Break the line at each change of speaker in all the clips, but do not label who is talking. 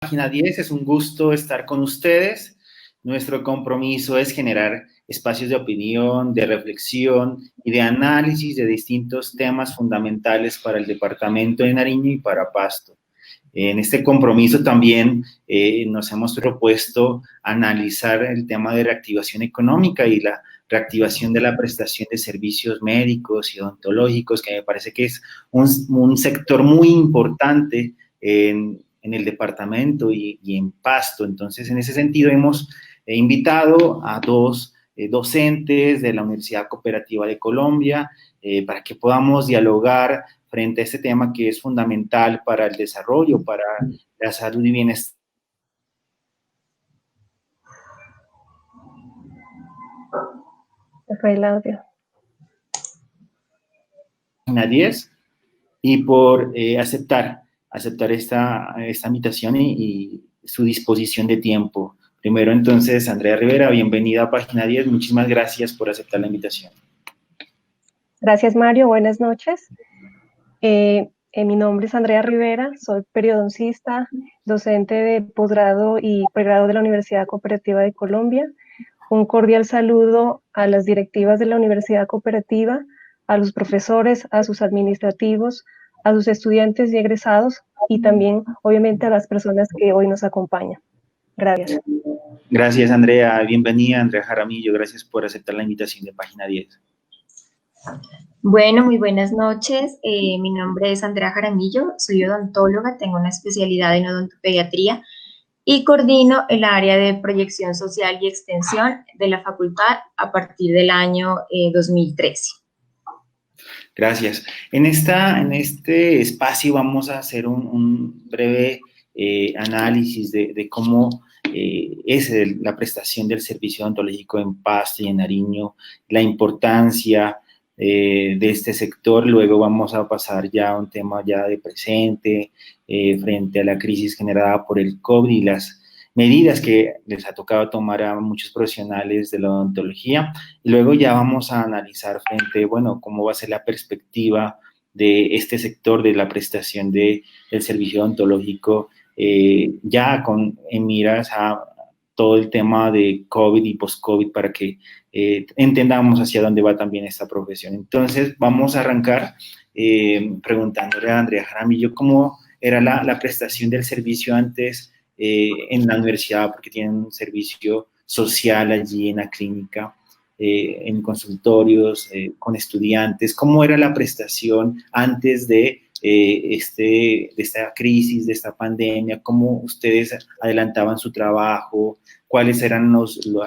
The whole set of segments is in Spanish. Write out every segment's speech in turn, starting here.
Página 10, es un gusto estar con ustedes. Nuestro compromiso es generar espacios de opinión, de reflexión y de análisis de distintos temas fundamentales para el departamento de Nariño y para Pasto. En este compromiso también nos hemos propuesto analizar el tema de reactivación económica y la reactivación de la prestación de servicios médicos y odontológicos, que me parece que es un sector muy importante en el departamento y en Pasto. Entonces, en ese sentido, hemos invitado a dos docentes de la Universidad Cooperativa de Colombia para que podamos dialogar frente a este tema que es fundamental para el desarrollo, para la salud y bienestar.
Se fue el audio.
Página 10, y por aceptar esta invitación y su disposición de tiempo. Primero, entonces, Andrea Rivera, bienvenida a Página 10. Muchísimas gracias por aceptar la invitación.
Gracias, Mario. Buenas noches. Mi nombre es Andrea Rivera, soy periodoncista, docente de posgrado y pregrado de la Universidad Cooperativa de Colombia. Un cordial saludo a las directivas de la Universidad Cooperativa, a los profesores, a sus administrativos, a sus estudiantes y egresados, y también, obviamente, a las personas que hoy nos acompañan. Gracias.
Gracias, Andrea. Bienvenida, Andrea Jaramillo. Gracias por aceptar la invitación de Página 10.
Bueno, muy buenas noches. Mi nombre es Andrea Jaramillo, soy odontóloga, tengo una especialidad en odontopediatría y coordino el área de proyección social y extensión de la facultad a partir del año 2013.
Gracias. En este espacio vamos a hacer un breve análisis de cómo es la prestación del servicio odontológico en Pasto y en Nariño, la importancia de este sector. Luego vamos a pasar ya a un tema ya de presente, frente a la crisis generada por el COVID y las medidas que les ha tocado tomar a muchos profesionales de la odontología. Y luego ya vamos a analizar frente, bueno, cómo va a ser la perspectiva de este sector de la prestación del servicio odontológico, ya en miras a todo el tema de COVID y post-COVID, para que entendamos hacia dónde va también esta profesión. Entonces, vamos a arrancar preguntándole a Andrea Jaramillo cómo era la prestación del servicio antes en la universidad, porque tienen un servicio social allí en la clínica, en consultorios, con estudiantes. ¿Cómo era la prestación antes de esta crisis, de esta pandemia? ¿Cómo ustedes adelantaban su trabajo? ¿Cuáles eran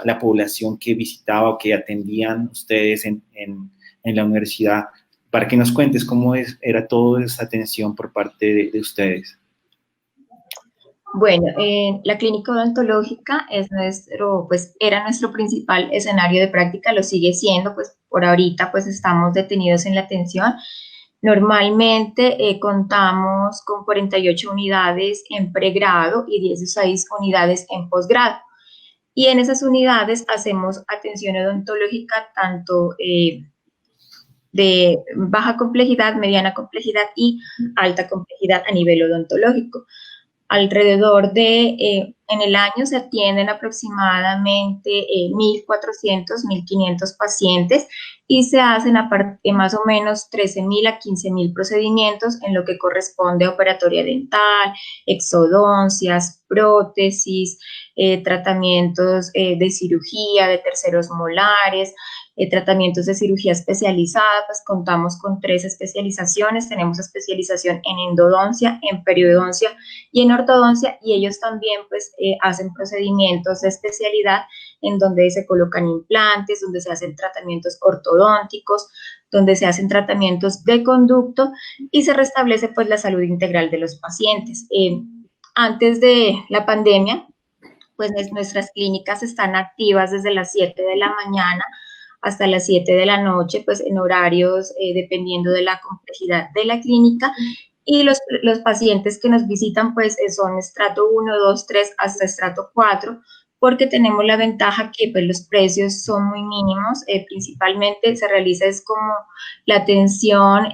la población que visitaba o que atendían ustedes en la universidad? Para que nos cuentes cómo era toda esa atención por parte de ustedes.
Bueno, la clínica odontológica era nuestro principal escenario de práctica, lo sigue siendo, pues por ahorita pues estamos detenidos en la atención. Normalmente contamos con 48 unidades en pregrado y 16 unidades en posgrado. Y en esas unidades hacemos atención odontológica tanto de baja complejidad, mediana complejidad y alta complejidad a nivel odontológico. Alrededor en el año se atienden aproximadamente 1.400, 1.500 pacientes y se hacen más o menos 13.000 a 15.000 procedimientos en lo que corresponde a operatoria dental, exodoncias, prótesis, tratamientos de cirugía de terceros molares, tratamientos de cirugía especializada. Pues contamos con 3 especializaciones. Tenemos especialización en endodoncia, en periodoncia y en ortodoncia, y ellos también pues hacen procedimientos de especialidad en donde se colocan implantes, donde se hacen tratamientos ortodónticos, donde se hacen tratamientos de conducto y se restablece pues la salud integral de los pacientes. Antes de la pandemia, pues nuestras clínicas están activas desde las 7 de la mañana hasta las 7 de la noche, pues en horarios dependiendo de la complejidad de la clínica. Y los pacientes que nos visitan pues son estrato 1, 2, 3 hasta estrato 4, porque tenemos la ventaja que pues los precios son muy mínimos. Principalmente se realiza es como la atención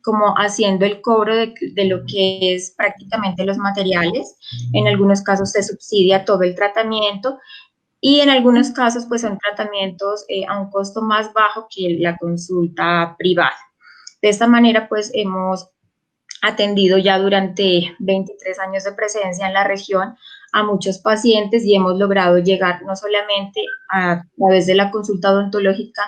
como haciendo el cobro de lo que es prácticamente los materiales. En algunos casos se subsidia todo el tratamiento y en algunos casos pues son tratamientos a un costo más bajo que la consulta privada. De esta manera pues hemos atendido ya durante 23 años de presencia en la región a muchos pacientes y hemos logrado llegar no solamente a través de la consulta odontológica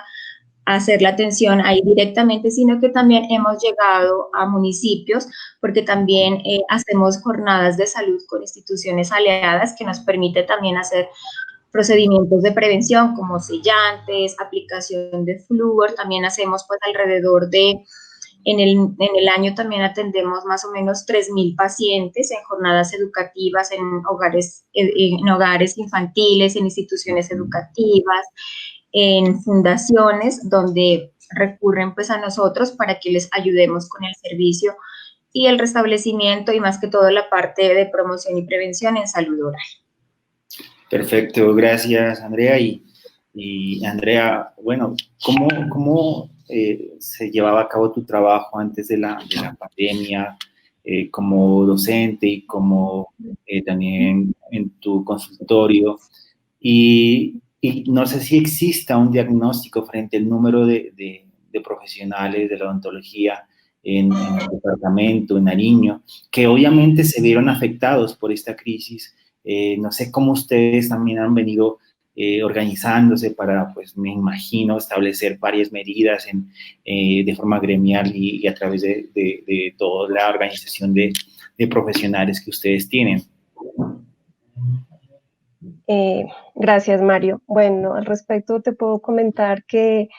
a hacer la atención ahí directamente, sino que también hemos llegado a municipios porque también hacemos jornadas de salud con instituciones aliadas que nos permite también hacer procedimientos de prevención como sellantes, aplicación de flúor, también hacemos pues alrededor de en el año también atendemos más o menos 3.000 pacientes en jornadas educativas, en hogares infantiles, en instituciones educativas, en fundaciones donde recurren pues a nosotros para que les ayudemos con el servicio y el restablecimiento y más que todo la parte de promoción y prevención en salud oral.
Perfecto, gracias Andrea. Y Andrea, bueno, ¿cómo se llevaba a cabo tu trabajo antes de la pandemia como docente y como también en tu consultorio? Y no sé si exista un diagnóstico frente al número de profesionales de la odontología en el departamento, en Nariño, que obviamente se vieron afectados por esta crisis. No sé cómo ustedes también han venido organizándose para, pues me imagino, establecer varias medidas de forma gremial y a través de toda la organización de profesionales que ustedes tienen.
Gracias, Mario. Bueno, al respecto te puedo comentar que,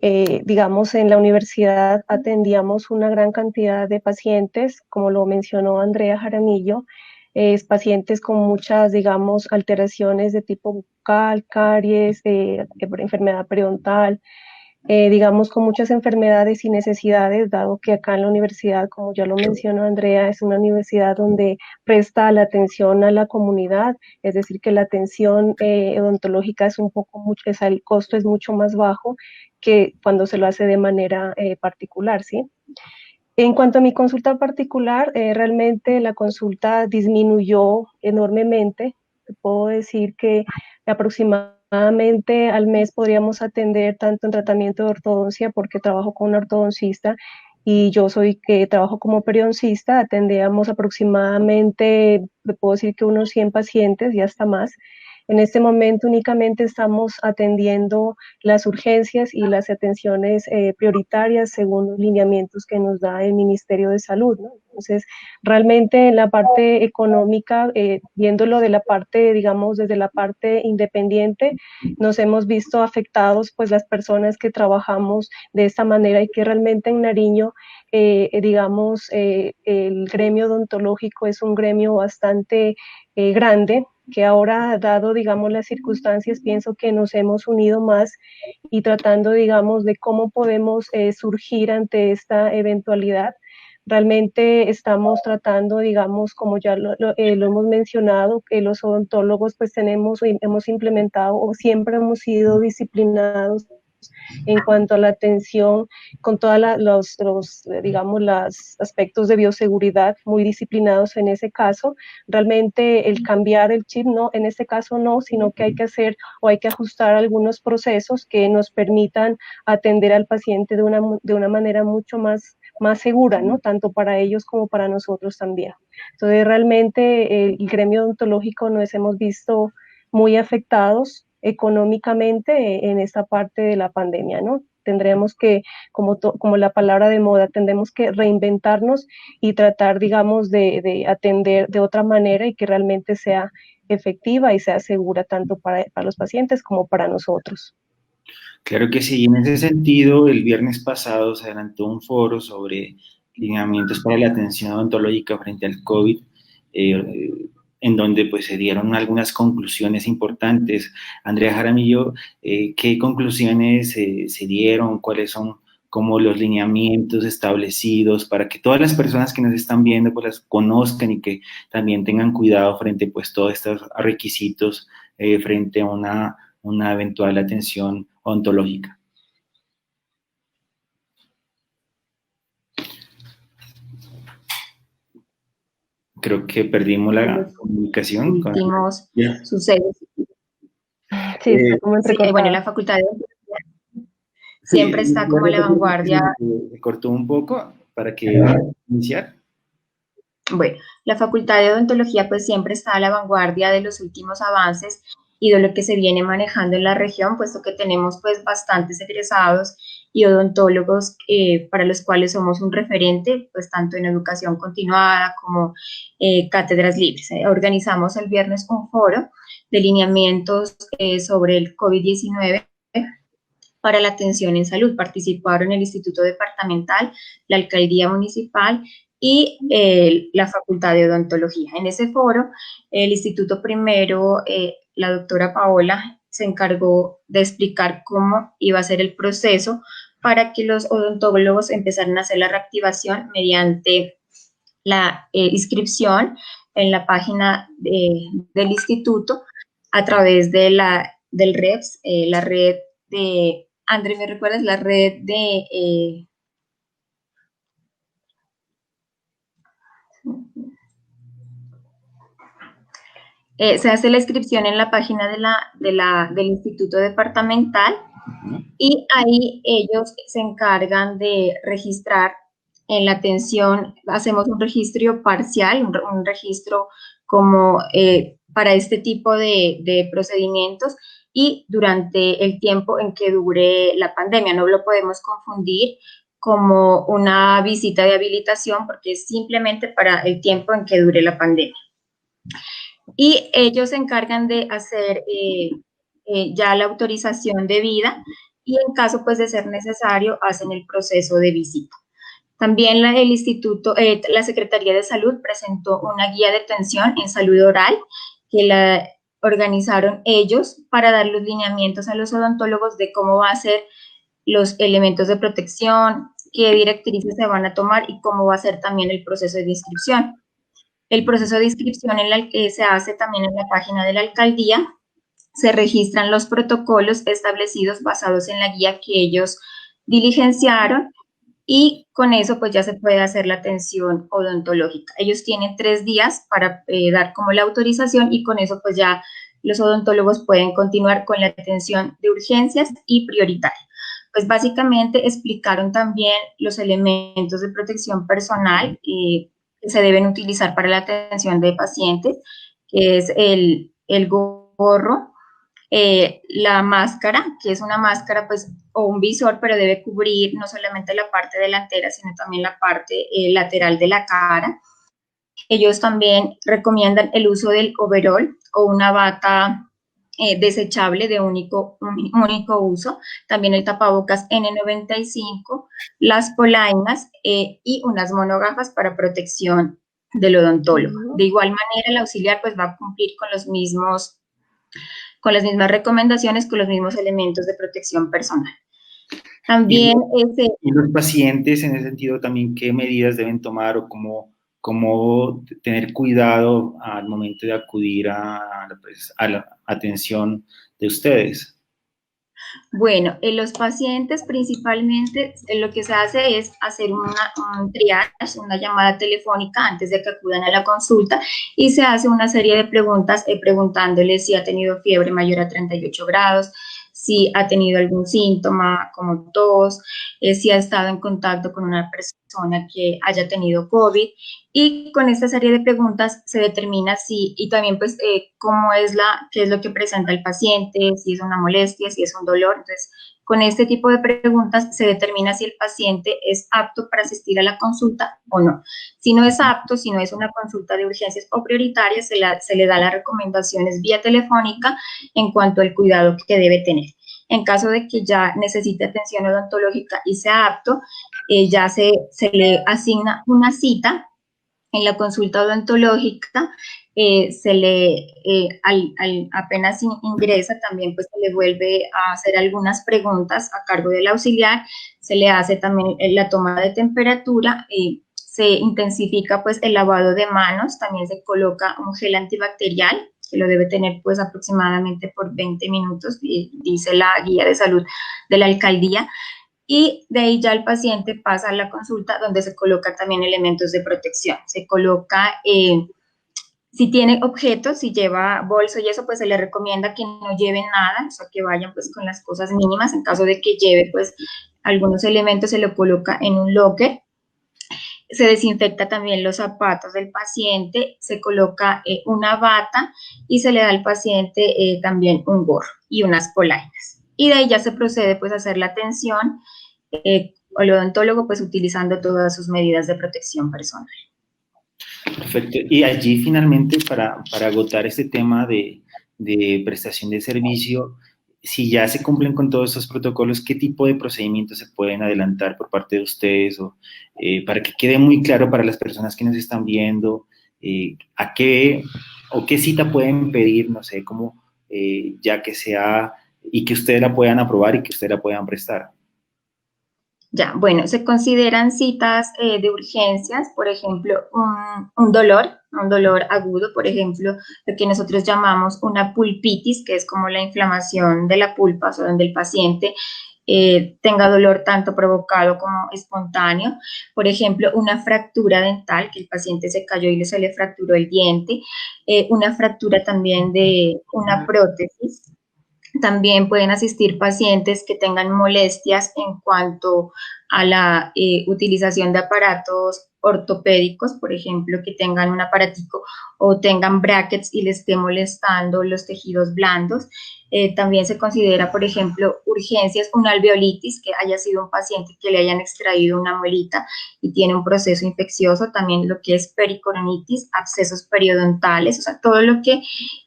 digamos, en la universidad atendíamos una gran cantidad de pacientes, como lo mencionó Andrea Jaramillo, pacientes con muchas, digamos, alteraciones de tipo bucal, caries, enfermedad periodontal, digamos, con muchas enfermedades y necesidades, dado que acá en la universidad, como ya lo mencionó Andrea, es una universidad donde presta la atención a la comunidad, es decir, que la atención odontológica es un poco mucho, el costo es mucho más bajo que cuando se lo hace de manera particular, ¿sí? En cuanto a mi consulta particular, realmente la consulta disminuyó enormemente. Te puedo decir que aproximadamente al mes podríamos atender tanto en tratamiento de ortodoncia, porque trabajo con un ortodoncista y yo soy que trabajo como periodoncista, atendíamos aproximadamente, te puedo decir que unos 100 pacientes y hasta más. En este momento únicamente estamos atendiendo las urgencias y las atenciones prioritarias según los lineamientos que nos da el Ministerio de Salud, ¿no? Entonces, realmente en la parte económica, viéndolo de la parte, digamos, desde la parte independiente, nos hemos visto afectados, pues, las personas que trabajamos de esta manera y que realmente en Nariño, digamos, el gremio odontológico es un gremio bastante grande, que ahora, dado, digamos, las circunstancias, pienso que nos hemos unido más y tratando, digamos, de cómo podemos surgir ante esta eventualidad. Realmente estamos tratando, digamos, como ya lo hemos mencionado, que los odontólogos pues hemos implementado o siempre hemos sido disciplinados en cuanto a la atención con todos digamos, los aspectos de bioseguridad muy disciplinados en ese caso. Realmente el cambiar el chip, no, en este caso no, sino que hay que hacer o hay que ajustar algunos procesos que nos permitan atender al paciente de una manera mucho más segura, ¿no? Tanto para ellos como para nosotros también. Entonces, realmente el gremio odontológico nos hemos visto muy afectados económicamente en esta parte de la pandemia, ¿no? Tendremos que, como la palabra de moda, tendremos que reinventarnos y tratar, digamos, de atender de otra manera y que realmente sea efectiva y sea segura tanto para los pacientes como para nosotros.
Claro que sí, en ese sentido, el viernes pasado se adelantó un foro sobre lineamientos para la atención odontológica frente al COVID, en donde pues se dieron algunas conclusiones importantes. Andrea Jaramillo, ¿qué conclusiones se dieron? ¿Cuáles son como los lineamientos establecidos para que todas las personas que nos están viendo pues las conozcan y que también tengan cuidado frente pues todos estos requisitos frente a una eventual atención odontológica? Creo que perdimos la
los
comunicación con
últimos
ella.
sucesos.
Sí, está como
Sí, bueno,
entrecortada.
la Facultad de
Sí,
siempre está como a
¿puede
la
repetir?
vanguardia.
Se cortó un poco para que iniciar.
Bueno, la Facultad de Odontología pues siempre está a la vanguardia de los últimos avances y de lo que se viene manejando en la región, puesto que tenemos pues bastantes egresados y odontólogos para los cuales somos un referente, pues tanto en educación continuada como cátedras libres. Organizamos el viernes un foro de lineamientos sobre el COVID-19 para la atención en salud. Participaron el Instituto Departamental, la Alcaldía Municipal y la Facultad de Odontología. En ese foro, el Instituto primero, la doctora Paola, se encargó de explicar cómo iba a ser el proceso para que los odontólogos empezaran a hacer la reactivación mediante la inscripción en la página del instituto a través de del REPS, la red de, André, ¿me recuerdas? La red de... se hace la inscripción en la página del Instituto Departamental y ahí ellos se encargan de registrar en la atención, hacemos un registro parcial, un registro como para este tipo de procedimientos y durante el tiempo en que dure la pandemia. No lo podemos confundir como una visita de habilitación porque es simplemente para el tiempo en que dure la pandemia. Y ellos se encargan de hacer ya la autorización de vida y en caso pues de ser necesario hacen el proceso de visita. También el instituto, la Secretaría de Salud presentó una guía de atención en salud oral que la organizaron ellos para dar los lineamientos a los odontólogos de cómo va a ser los elementos de protección, qué directrices se van a tomar y cómo va a ser también el proceso de inscripción. El proceso de inscripción se hace también en la página de la alcaldía. Se registran los protocolos establecidos basados en la guía que ellos diligenciaron y con eso pues ya se puede hacer la atención odontológica. Ellos tienen 3 días para dar como la autorización y con eso pues ya los odontólogos pueden continuar con la atención de urgencias y prioritaria. Pues básicamente explicaron también los elementos de protección personal que se deben utilizar para la atención de pacientes, que es el gorro, la máscara, que es una máscara pues o un visor, pero debe cubrir no solamente la parte delantera, sino también la parte lateral de la cara. Ellos también recomiendan el uso del overol o una bata desechable de único uso, también el tapabocas N95, las polainas y unas monogafas para protección del odontólogo. De igual manera, el auxiliar pues va a cumplir con las mismas recomendaciones, con los mismos elementos de protección personal. También
y los pacientes, en ese sentido, también, ¿qué medidas deben tomar o cómo tener cuidado al momento de acudir a la atención de ustedes?
Bueno, en los pacientes principalmente lo que se hace es hacer un triage, una llamada telefónica antes de que acudan a la consulta y se hace una serie de preguntas preguntándoles si ha tenido fiebre mayor a 38 grados, si ha tenido algún síntoma como tos, si ha estado en contacto con una persona que haya tenido COVID y con esta serie de preguntas se determina si, y también pues qué es lo que presenta el paciente, si es una molestia, si es un dolor. Entonces, con este tipo de preguntas se determina si el paciente es apto para asistir a la consulta o no. Si no es apto, si no es una consulta de urgencias o prioritaria, se le da las recomendaciones vía telefónica en cuanto al cuidado que debe tener. En caso de que ya necesite atención odontológica y sea apto, ya se le asigna una cita en la consulta odontológica. Apenas ingresa también pues se le vuelve a hacer algunas preguntas a cargo del auxiliar, se le hace también la toma de temperatura, se intensifica pues el lavado de manos, también se coloca un gel antibacterial que lo debe tener pues aproximadamente por 20 minutos, dice la guía de salud de la alcaldía. y de ahí ya el paciente pasa a la consulta donde se coloca también elementos de protección. Se coloca, si tiene objetos, si lleva bolso y eso, pues se le recomienda que no lleven nada, o sea, que vayan pues con las cosas mínimas. En caso de que lleve pues algunos elementos, se lo coloca en un locker. Se desinfecta también los zapatos del paciente, se coloca una bata y se le da al paciente también un gorro y unas polainas. Y de ahí ya se procede pues a hacer la atención al odontólogo pues utilizando todas sus medidas de protección personal.
Perfecto. Y allí finalmente para agotar este tema de prestación de servicio, si ya se cumplen con todos estos protocolos, ¿qué tipo de procedimientos se pueden adelantar por parte de ustedes? O, para que quede muy claro para las personas que nos están viendo, a qué o qué cita pueden pedir, no sé, cómo, ya que sea, y que ustedes la puedan aprobar y que ustedes la puedan prestar.
Ya, bueno, se consideran citas de urgencias, por ejemplo, un dolor agudo, por ejemplo, lo que nosotros llamamos una pulpitis, que es como la inflamación de la pulpa, o sea, donde el paciente tenga dolor tanto provocado como espontáneo. Por ejemplo, una fractura dental, que el paciente se cayó y se le fracturó el diente, una fractura también de una prótesis. También pueden asistir pacientes que tengan molestias en cuanto a la utilización de aparatos ortopédicos, por ejemplo, que tengan un aparatico o tengan brackets y les esté molestando los tejidos blandos. También se considera, por ejemplo, urgencias, una alveolitis, que haya sido un paciente que le hayan extraído una muelita y tiene un proceso infeccioso, también lo que es pericoronitis, abscesos periodontales, o sea, todo lo que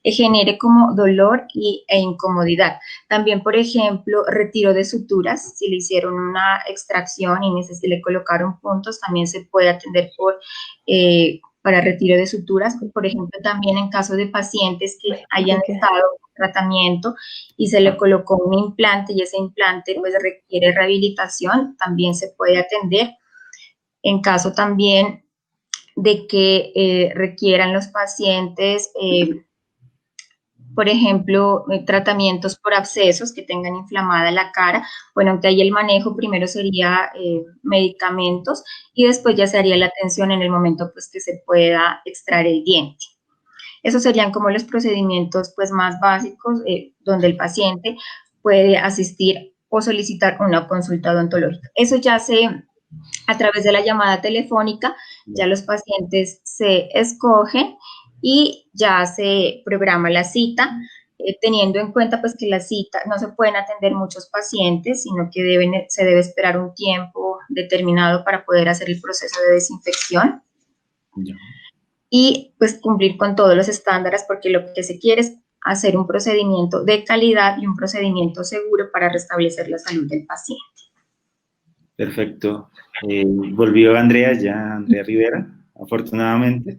genere como dolor e incomodidad. También, por ejemplo, retiro de suturas, si le hicieron una extracción y le colocaron puntos, también se puede atender para retiro de suturas. Por ejemplo, también en caso de pacientes que hayan estado en tratamiento y se le colocó un implante y ese implante pues requiere rehabilitación, también se puede atender. En caso también de que requieran los pacientes por ejemplo, tratamientos por abscesos que tengan inflamada la cara. Bueno, aunque ahí el manejo primero sería medicamentos y después ya se haría la atención en el momento pues que se pueda extraer el diente. Esos serían como los procedimientos pues más básicos donde el paciente puede asistir o solicitar una consulta odontológica. Eso ya a través de la llamada telefónica, ya los pacientes se escogen y ya se programa la cita, teniendo en cuenta pues que la cita no se pueden atender muchos pacientes, sino que se debe esperar un tiempo determinado para poder hacer el proceso de desinfección. Yeah. Y pues cumplir con todos los estándares, porque lo que se quiere es hacer un procedimiento de calidad y un procedimiento seguro para restablecer la salud del paciente.
Perfecto. Volvió Andrea Rivera, afortunadamente.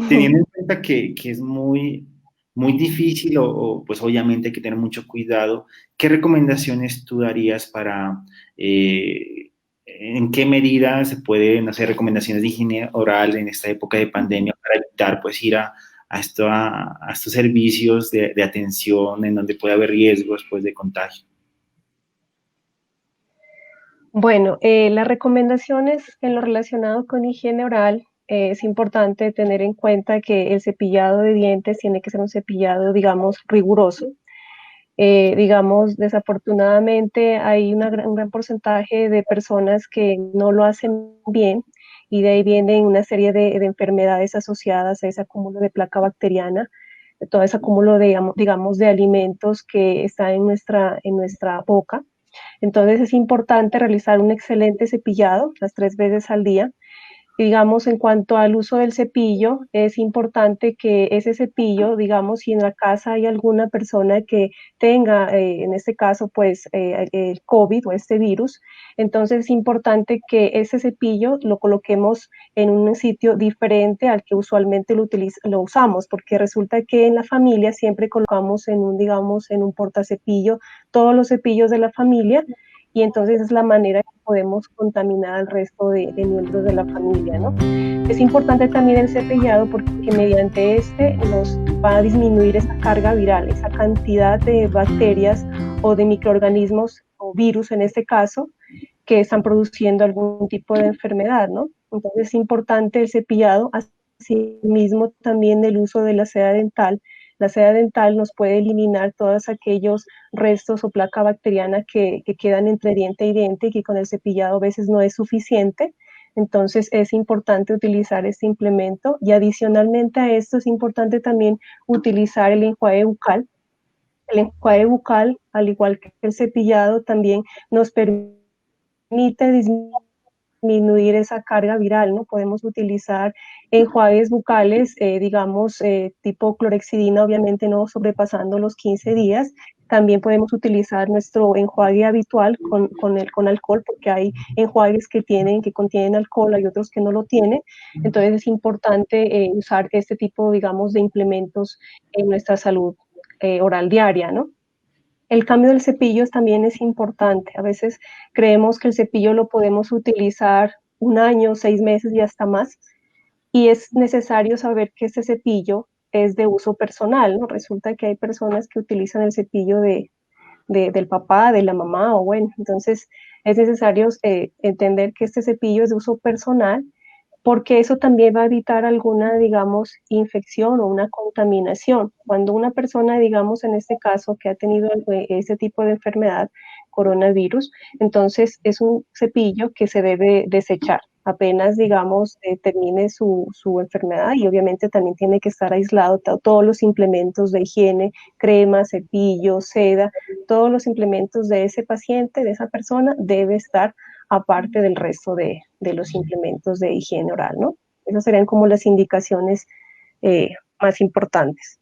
Teniendo en cuenta que es muy difícil o pues obviamente hay que tener mucho cuidado, ¿qué recomendaciones tú darías para, en qué medida se pueden hacer recomendaciones de higiene oral en esta época de pandemia para evitar pues ir a estos servicios de atención en donde puede haber riesgos pues de contagio?
Bueno, las recomendaciones en lo relacionado con higiene oral, es importante tener en cuenta que el cepillado de dientes tiene que ser un cepillado, digamos, riguroso. Digamos, desafortunadamente hay un gran porcentaje de personas que no lo hacen bien y de ahí vienen una serie de enfermedades asociadas a ese acúmulo de placa bacteriana, todo ese acúmulo digamos, de alimentos que está en nuestra boca. Entonces es importante realizar un excelente cepillado las 3 veces al día. Y digamos, en cuanto al uso del cepillo, es importante que ese cepillo, digamos, si en la casa hay alguna persona que tenga, en este caso, pues, el COVID o este virus, entonces es importante que ese cepillo lo coloquemos en un sitio diferente al que usualmente lo usamos, porque resulta que en la familia siempre colocamos digamos, en un portacepillo todos los cepillos de la familia, y entonces es la manera que podemos contaminar al resto de miembros de la familia, ¿no? Es importante también el cepillado porque mediante nos va a disminuir esa carga viral, esa cantidad de bacterias o de microorganismos o virus en este caso, que están produciendo algún tipo de enfermedad, ¿no? Entonces es importante el cepillado, asimismo también el uso de la seda dental. La seda dental nos puede eliminar todos aquellos restos o placa bacteriana que quedan entre diente y diente y que con el cepillado a veces no es suficiente. Entonces es importante utilizar este implemento y adicionalmente a esto es importante también utilizar el enjuague bucal. El enjuague bucal, al igual que el cepillado, también nos permite disminuir esa carga viral, ¿no? Podemos utilizar enjuagues bucales, digamos, tipo clorexidina, obviamente no sobrepasando los 15 días. También podemos utilizar nuestro enjuague habitual con alcohol, porque hay enjuagues que contienen alcohol, hay otros que no lo tienen. Entonces es importante usar este tipo, digamos, de implementos en nuestra salud oral diaria, ¿no? El cambio del cepillo también es importante. A veces creemos que el cepillo lo podemos utilizar 1 año, 6 meses y hasta más. Y es necesario saber que este cepillo es de uso personal, ¿no? Resulta que hay personas que utilizan el cepillo del papá, de la mamá, o bueno, entonces es necesario entender que este cepillo es de uso personal porque eso también va a evitar alguna, digamos, infección o una contaminación. Cuando una persona, digamos, en este caso, que ha tenido ese tipo de enfermedad, coronavirus, entonces es un cepillo que se debe desechar apenas, digamos, termine su enfermedad y obviamente también tiene que estar aislado todos los implementos de higiene, crema, cepillo, seda, todos los implementos de ese paciente, de esa persona, debe estar aparte del resto de los implementos de higiene oral, ¿no? Esas serían como las indicaciones más importantes.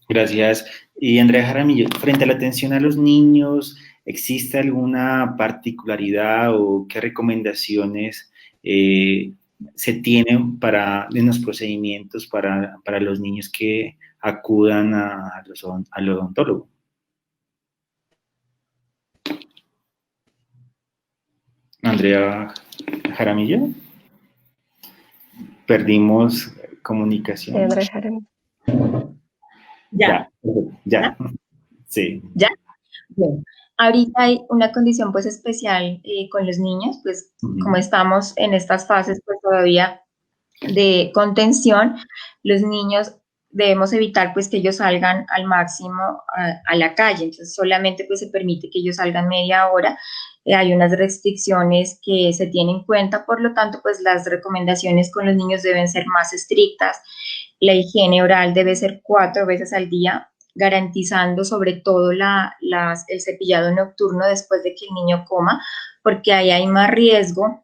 Gracias. Y Andrea Jaramillo, frente a la atención a los niños, ¿existe alguna particularidad o qué recomendaciones se tienen en los procedimientos para los niños que acudan al odontólogo? Andrea Jaramillo, perdimos comunicación.
Andrea Jaramillo.
Ya.
Sí.
¿Ya? Bien. Ahorita hay una condición pues especial con los niños, pues como estamos en estas fases pues todavía de contención, los niños debemos evitar pues que ellos salgan al máximo a la calle, entonces solamente pues se permite que ellos salgan media hora, hay unas restricciones que se tienen en cuenta, por lo tanto pues las recomendaciones con los niños deben ser más estrictas, la higiene oral debe ser 4 veces al día, garantizando sobre todo el cepillado nocturno después de que el niño coma, porque ahí hay más riesgo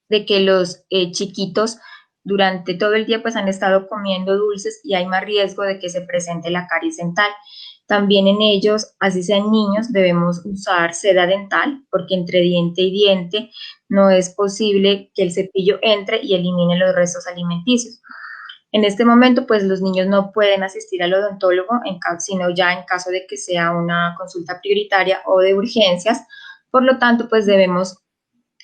de que los chiquitos durante todo el día pues han estado comiendo dulces y hay más riesgo de que se presente la caries dental. También en ellos, así sean niños, debemos usar seda dental porque entre diente y diente no es posible que el cepillo entre y elimine los restos alimenticios. En este momento, pues los niños no pueden asistir al odontólogo, sino ya en caso de que sea una consulta prioritaria o de urgencias. Por lo tanto, pues debemos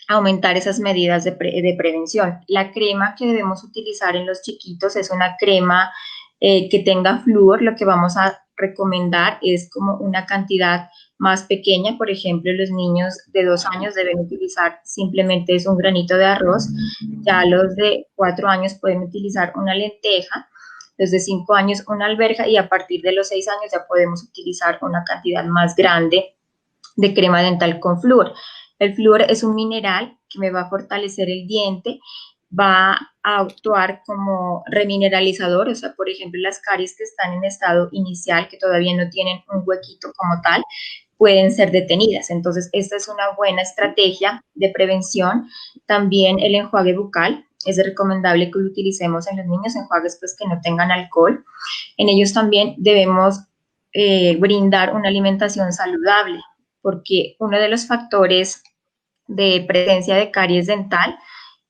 aumentar esas medidas de prevención. La crema que debemos utilizar en los chiquitos es una crema que tenga flúor. Lo que vamos a recomendar es como una cantidad más pequeña. Por ejemplo, los niños de 2 años deben utilizar simplemente es un granito de arroz. Ya los de 4 años pueden utilizar una lenteja. Los de 5 años una alberja y a partir de los 6 años ya podemos utilizar una cantidad más grande de crema dental con flúor. El flúor es un mineral que me va a fortalecer el diente, va a actuar como remineralizador, o sea, por ejemplo, las caries que están en estado inicial, que todavía no tienen un huequito como tal, pueden ser detenidas. Entonces, esta es una buena estrategia de prevención. También el enjuague bucal. Es recomendable que lo utilicemos en los niños, enjuagues pues que no tengan alcohol. En ellos también debemos brindar una alimentación saludable, porque uno de los factores de presencia de caries dental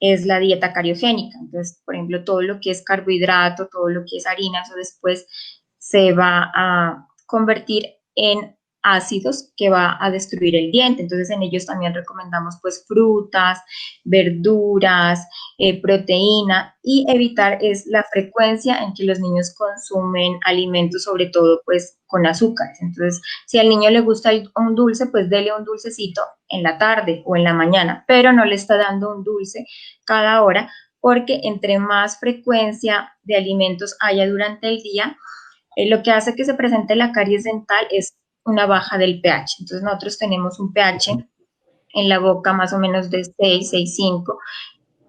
es la dieta cariogénica. Entonces, por ejemplo, todo lo que es carbohidrato, todo lo que es harina, eso después se va a convertir en ácidos que va a destruir el diente. Entonces en ellos también recomendamos pues frutas, verduras, proteína, y evitar es la frecuencia en que los niños consumen alimentos, sobre todo pues con azúcares. Entonces, si al niño le gusta un dulce, pues dele un dulcecito en la tarde o en la mañana, pero no le está dando un dulce cada hora, porque entre más frecuencia de alimentos haya durante el día, lo que hace que se presente la caries dental es una baja del pH. Entonces nosotros tenemos un pH en la boca más o menos de 6, 6,5,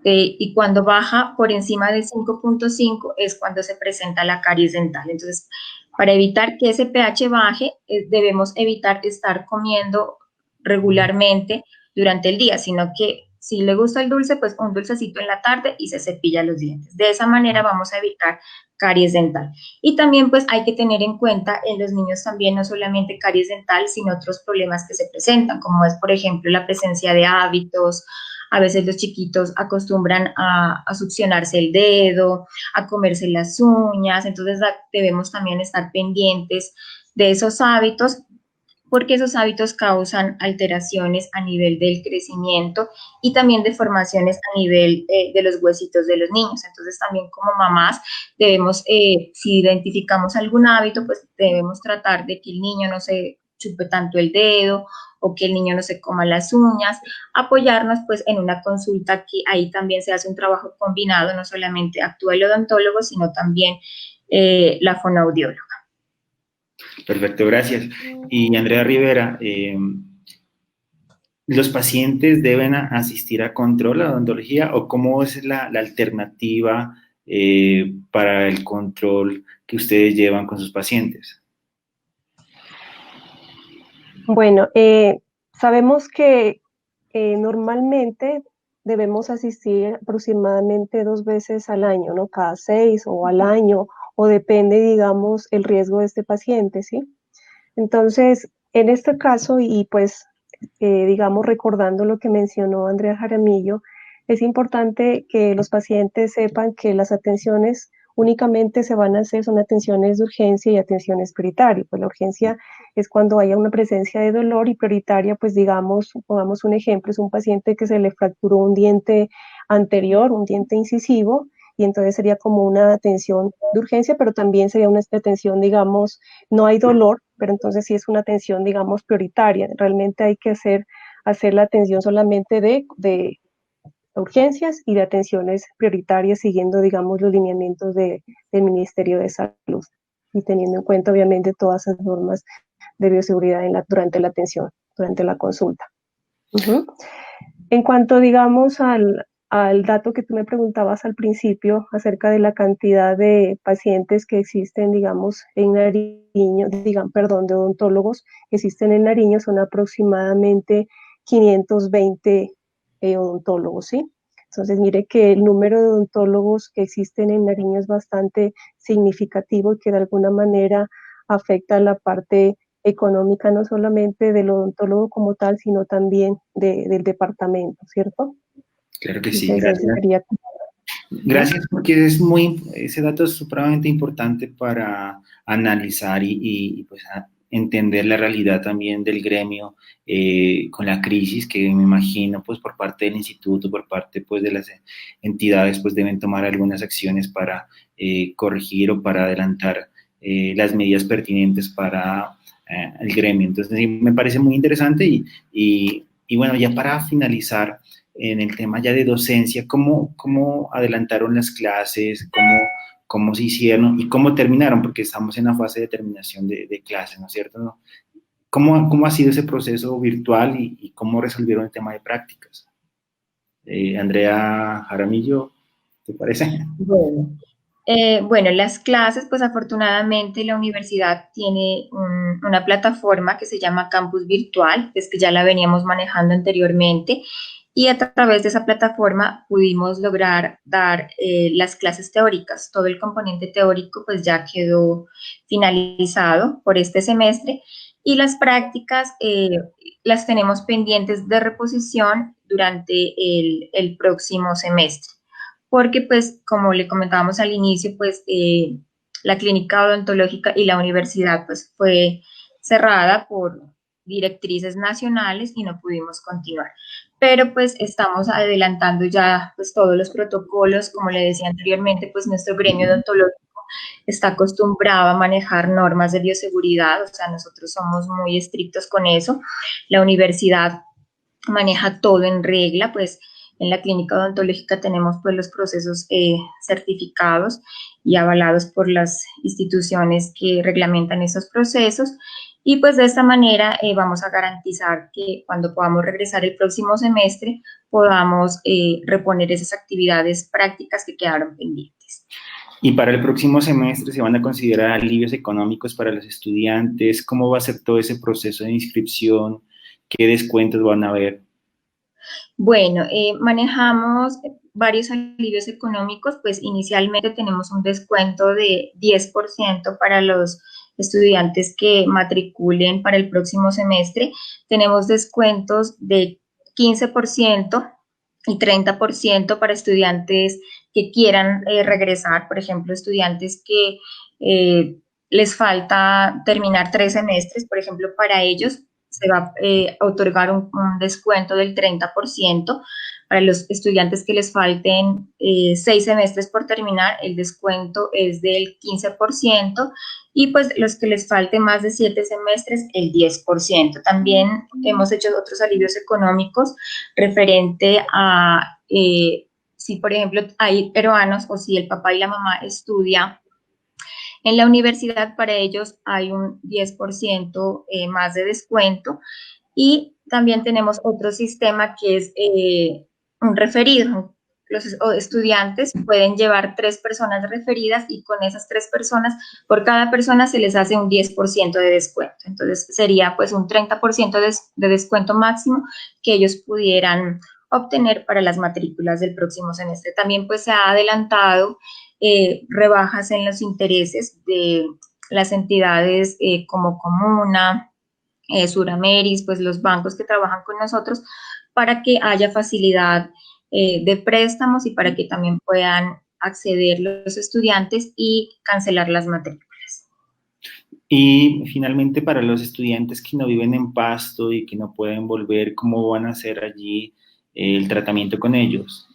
y cuando baja por encima de 5,5 es cuando se presenta la caries dental. Entonces, para evitar que ese pH baje, debemos evitar estar comiendo regularmente durante el día, sino que si le gusta el dulce, pues un dulcecito en la tarde y se cepilla los dientes. De esa manera vamos a evitar caries dental. Y también pues hay que tener en cuenta en los niños también no solamente caries dental, sino otros problemas que se presentan, como es por ejemplo la presencia de hábitos. A veces los chiquitos acostumbran a succionarse el dedo, a comerse las uñas, entonces debemos también estar pendientes de esos hábitos, porque esos hábitos causan alteraciones a nivel del crecimiento y también deformaciones a nivel de los huesitos de los niños. Entonces también como mamás debemos, si identificamos algún hábito, pues debemos tratar de que el niño no se chupe tanto el dedo o que el niño no se coma las uñas, apoyarnos pues en una consulta que ahí también se hace un trabajo combinado, no solamente actúa el odontólogo, sino también la fonoaudióloga.
Perfecto, gracias. Y Andrea Rivera, ¿los pacientes deben asistir a control, a odontología, o cómo es la alternativa para el control que ustedes llevan con sus pacientes?
Bueno, sabemos que normalmente debemos asistir aproximadamente 2 veces al año, ¿no? Cada 6 o al año, o depende, digamos, el riesgo de este paciente, ¿sí? Entonces, en este caso, y pues, digamos, recordando lo que mencionó Andrea Jaramillo, es importante que los pacientes sepan que las atenciones únicamente se van a hacer, son atenciones de urgencia y atenciones prioritarias. Pues la urgencia es cuando haya una presencia de dolor, y prioritaria, pues digamos, pongamos un ejemplo, es un paciente que se le fracturó un diente anterior, un diente incisivo, y entonces sería como una atención de urgencia, pero también sería una atención, digamos, no hay dolor, pero entonces sí es una atención, digamos, prioritaria. Realmente hay que hacer la atención solamente de urgencias y de atenciones prioritarias, siguiendo, digamos, los lineamientos del Ministerio de Salud y teniendo en cuenta, obviamente, todas esas normas de bioseguridad durante la atención, durante la consulta. En cuanto, digamos, al dato que tú me preguntabas al principio acerca de la cantidad de pacientes que existen, digamos, en Nariño, de odontólogos que existen en Nariño, son aproximadamente 520 odontólogos, ¿sí? Entonces, mire que el número de odontólogos que existen en Nariño es bastante significativo y que de alguna manera afecta la parte económica, no solamente del odontólogo como tal, sino también del departamento, ¿cierto?
Claro que sí,
Entonces,
gracias.
sería...
Gracias, porque ese dato es supremamente importante para analizar y pues entender la realidad también del gremio con la crisis que me imagino pues por parte del instituto, por parte pues de las entidades pues deben tomar algunas acciones para corregir o para adelantar las medidas pertinentes para el gremio. Entonces sí, me parece muy interesante y bueno, ya para finalizar, en el tema ya de docencia, cómo adelantaron las clases, cómo se hicieron y cómo terminaron, porque estamos en la fase de terminación de clases, ¿no es cierto? ¿No? ¿Cómo ha sido ese proceso virtual y cómo resolvieron el tema de prácticas? Andrea Jaramillo, ¿te parece?
Bueno, las clases, pues afortunadamente la universidad tiene una plataforma que se llama Campus Virtual, es que ya la veníamos manejando anteriormente, y a través de esa plataforma pudimos lograr dar las clases teóricas. Todo el componente teórico pues ya quedó finalizado por este semestre, y las prácticas las tenemos pendientes de reposición durante el próximo semestre, porque pues como le comentábamos al inicio, pues la clínica odontológica y la universidad pues cerrada por directrices nacionales y no pudimos continuar. Pero pues estamos adelantando ya pues todos los protocolos, como le decía anteriormente, pues nuestro gremio odontológico está acostumbrado a manejar normas de bioseguridad, o sea, nosotros somos muy estrictos con eso. La universidad maneja todo en regla, pues en la clínica odontológica tenemos pues los procesos certificados y avalados por las instituciones que reglamentan esos procesos, y pues de esta manera vamos a garantizar que cuando podamos regresar el próximo semestre podamos reponer esas actividades prácticas que quedaron pendientes.
Y para el próximo semestre se van a considerar alivios económicos para los estudiantes. ¿Cómo va a ser todo ese proceso de inscripción? ¿Qué descuentos van a haber?
Bueno, manejamos varios alivios económicos, pues inicialmente tenemos un descuento de 10% para los estudiantes que matriculen para el próximo semestre. Tenemos descuentos de 15% y 30% para estudiantes que quieran regresar, por ejemplo, estudiantes que les falta terminar 3 semestres, por ejemplo, para ellos se va a otorgar un descuento del 30%. Para los estudiantes que les falten 6 semestres por terminar, el descuento es del 15%, y pues los que les falten más de 7 semestres, el 10%. También hemos hecho otros alivios económicos referente a si, por ejemplo, hay peruanos o si el papá y la mamá estudian en la universidad, para ellos hay un 10% más de descuento. Y también tenemos otro sistema que es un referido. Los estudiantes pueden llevar 3 personas referidas y con esas 3 personas, por cada persona se les hace un 10% de descuento. Entonces sería pues un 30% de descuento máximo que ellos pudieran obtener para las matrículas del próximo semestre. También pues se ha adelantado rebajas en los intereses de las entidades como Comuna, Surameris, pues los bancos que trabajan con nosotros, para que haya facilidad de préstamos y para que también puedan acceder los estudiantes y cancelar las matrículas.
Y finalmente, para los estudiantes que no viven en Pasto y que no pueden volver, ¿cómo van a hacer allí el tratamiento con ellos?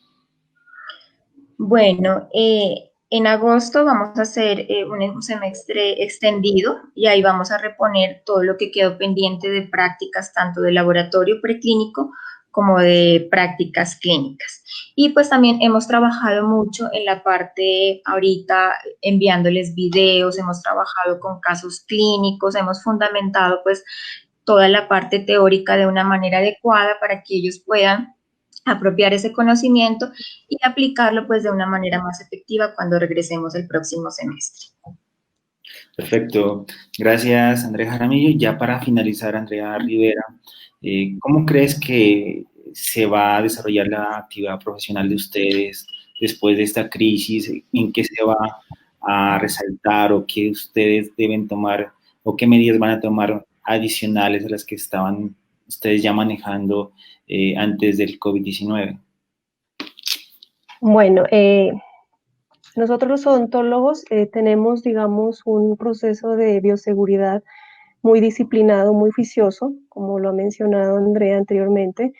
Bueno, en agosto vamos a hacer un semestre extendido y ahí vamos a reponer todo lo que quedó pendiente de prácticas, tanto de laboratorio preclínico como de prácticas clínicas. Y pues también hemos trabajado mucho en la parte ahorita enviándoles videos, hemos trabajado con casos clínicos, hemos fundamentado pues toda la parte teórica de una manera adecuada para que ellos puedan apropiar ese conocimiento y aplicarlo pues de una manera más efectiva cuando regresemos el próximo semestre.
Perfecto. Gracias, Andrea Jaramillo. Ya para finalizar, Andrea Rivera, ¿cómo crees que se va a desarrollar la actividad profesional de ustedes después de esta crisis? ¿En qué se va a resaltar o qué ustedes deben tomar o qué medidas van a tomar adicionales a las que estaban ustedes ya manejando antes del COVID-19?
Bueno, nosotros los odontólogos tenemos, digamos, un proceso de bioseguridad muy disciplinado, muy juicioso, como lo ha mencionado Andrea anteriormente.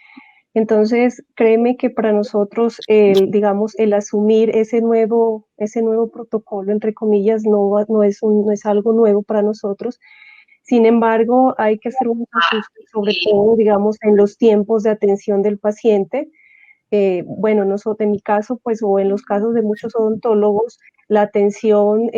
Entonces, créeme que para nosotros, digamos, el asumir ese nuevo protocolo, entre comillas, no es algo nuevo para nosotros. Sin embargo, hay que hacer un ajuste, sobre todo, digamos, en los tiempos de atención del paciente. Bueno, nosotros, en mi caso, pues, o en los casos de muchos odontólogos, la atención,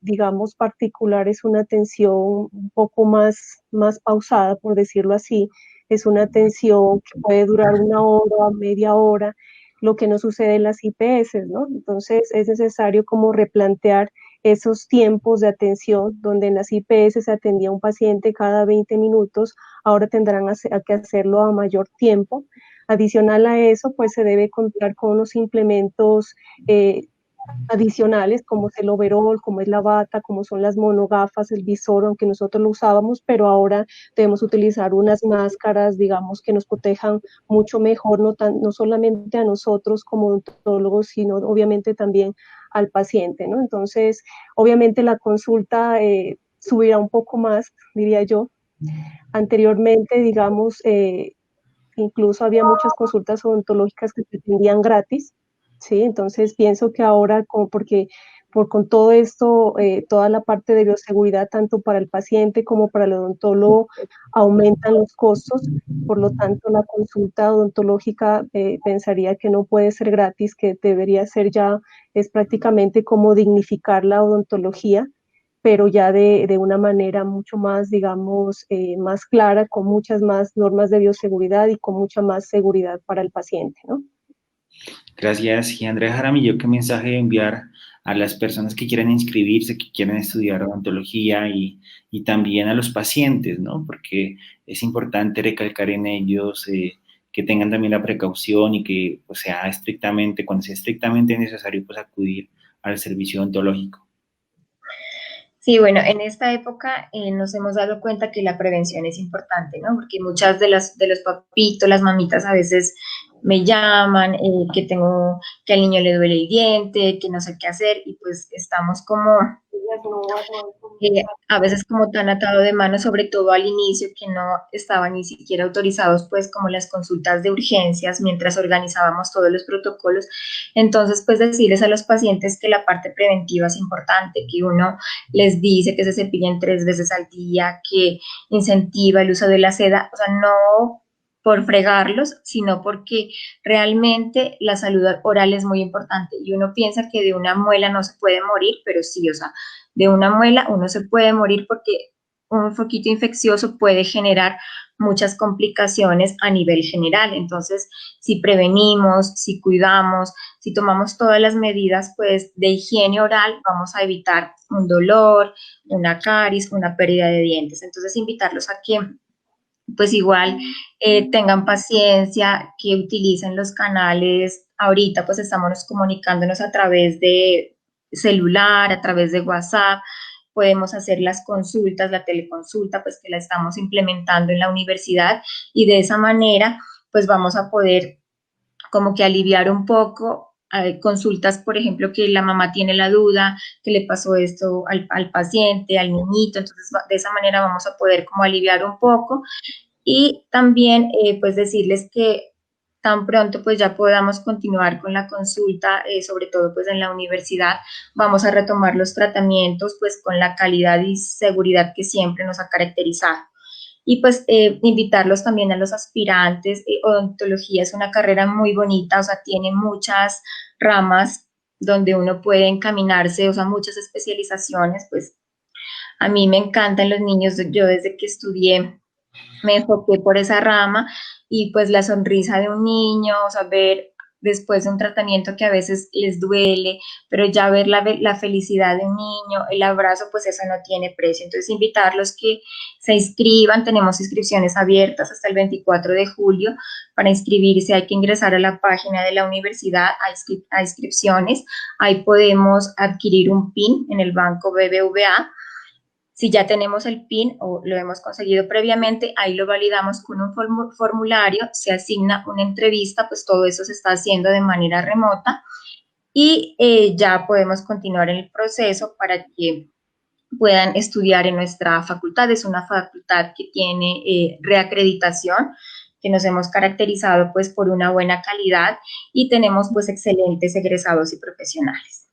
digamos, particular es una atención un poco más pausada, por decirlo así. Es una atención que puede durar 1 hora, media hora, lo que no sucede en las IPS, ¿no? Entonces, es necesario como replantear esos tiempos de atención, donde en las IPS se atendía un paciente cada 20 minutos, ahora tendrán que hacerlo a mayor tiempo. Adicional a eso, pues se debe contar con unos implementos adicionales, como es el overol, como es la bata, como son las monogafas, el visor, aunque nosotros lo usábamos, pero ahora debemos utilizar unas máscaras, digamos, que nos protejan mucho mejor, no solamente a nosotros como odontólogos, sino obviamente también al paciente, ¿no? Entonces, obviamente la consulta subirá un poco más, diría yo, Anteriormente, digamos, incluso había muchas consultas odontológicas que se atendían gratis, ¿sí? Entonces pienso que ahora, con todo esto, toda la parte de bioseguridad, tanto para el paciente como para el odontólogo, aumentan los costos. Por lo tanto, la consulta odontológica pensaría que no puede ser gratis, que debería ser ya, es prácticamente como dignificar la odontología, pero ya de una manera mucho más, digamos, más clara, con muchas más normas de bioseguridad y con mucha más seguridad para el paciente, ¿no?
Gracias. Y Andrea Jaramillo, ¿qué mensaje enviar a las personas que quieran inscribirse, que quieran estudiar odontología y también a los pacientes, ¿no? Porque es importante recalcar en ellos que tengan también la precaución y que pues, sea estrictamente, cuando sea estrictamente necesario, pues acudir al servicio odontológico.
Sí, bueno, en esta época nos hemos dado cuenta que la prevención es importante, ¿no? Porque muchas de los papitos, las mamitas a veces me llaman, que al niño le duele el diente, que no sé qué hacer, y pues estamos como a veces como tan atado de mano, sobre todo al inicio, que no estaban ni siquiera autorizados, pues como las consultas de urgencias mientras organizábamos todos los protocolos. Entonces, pues decirles a los pacientes que la parte preventiva es importante, que uno les dice que se cepillen 3 veces al día, que incentiva el uso de la seda, o sea, no por fregarlos, sino porque realmente la salud oral es muy importante y uno piensa que de una muela no se puede morir, pero sí, o sea, de una muela uno se puede morir porque un foquito infeccioso puede generar muchas complicaciones a nivel general. Entonces, si prevenimos, si cuidamos, si tomamos todas las medidas pues de higiene oral, vamos a evitar un dolor, una caries, una pérdida de dientes. Entonces, invitarlos a que pues igual tengan paciencia, que utilicen los canales. Ahorita pues estamos comunicándonos a través de celular, a través de WhatsApp, podemos hacer las consultas, la teleconsulta, pues que la estamos implementando en la universidad y de esa manera pues vamos a poder como que aliviar un poco. Hay consultas, por ejemplo, que la mamá tiene la duda, que le pasó esto al paciente, al niñito, entonces de esa manera vamos a poder como aliviar un poco y también pues decirles que tan pronto pues ya podamos continuar con la consulta, sobre todo pues en la universidad, vamos a retomar los tratamientos pues con la calidad y seguridad que siempre nos ha caracterizado. Y pues invitarlos también a los aspirantes. Odontología es una carrera muy bonita, o sea, tiene muchas ramas donde uno puede encaminarse, o sea, muchas especializaciones, pues a mí me encantan los niños, yo desde que estudié me enfoqué por esa rama y pues la sonrisa de un niño, o sea, ver después de un tratamiento que a veces les duele, pero ya ver la felicidad de un niño, el abrazo, pues eso no tiene precio. Entonces, invitarlos que se inscriban, tenemos inscripciones abiertas hasta el 24 de julio. Para inscribirse hay que ingresar a la página de la universidad, a inscripciones, ahí podemos adquirir un PIN en el banco BBVA. Si ya tenemos el PIN o lo hemos conseguido previamente, ahí lo validamos con un formulario, se asigna una entrevista, pues todo eso se está haciendo de manera remota y ya podemos continuar en el proceso para que puedan estudiar en nuestra facultad. Es una facultad que tiene reacreditación, que nos hemos caracterizado pues por una buena calidad y tenemos pues excelentes egresados y profesionales.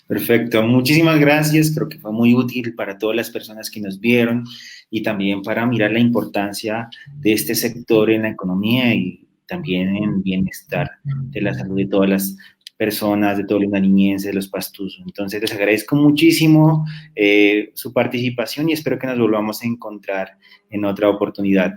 Perfecto, muchísimas gracias, creo que fue muy útil para todas las personas que nos vieron y también para mirar la importancia de este sector en la economía y también en bienestar de la salud de todas las personas, de todos los nariñenses, de los pastusos. Entonces les agradezco muchísimo su participación y espero que nos volvamos a encontrar en otra oportunidad.